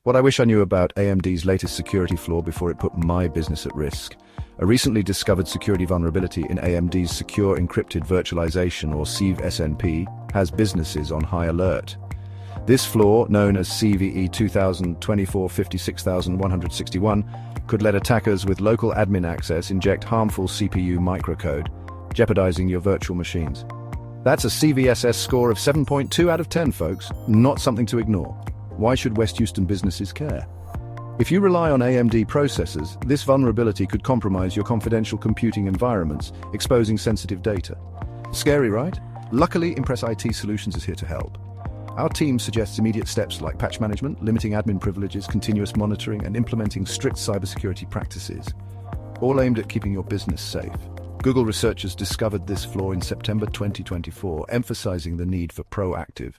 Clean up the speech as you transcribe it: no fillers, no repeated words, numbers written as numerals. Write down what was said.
What I wish I knew about AMD's latest security flaw before it put my business at risk. A recently discovered security vulnerability in AMD's secure encrypted virtualization, or SEV-SNP, has businesses on high alert. This flaw, known as CVE 2024-56161, could let attackers with local admin access inject harmful CPU microcode, jeopardizing your virtual machines. That's a CVSS score of 7.2 out of 10, folks. Not something to ignore. Why should West Houston businesses care? If you rely on AMD processors, this vulnerability could compromise your confidential computing environments, exposing sensitive data. Scary, right? Luckily, Impress IT Solutions is here to help. Our team suggests immediate steps like patch management, limiting admin privileges, continuous monitoring, and implementing strict cybersecurity practices, all aimed at keeping your business safe. Google researchers discovered this flaw in September 2024, emphasizing the need for proactive,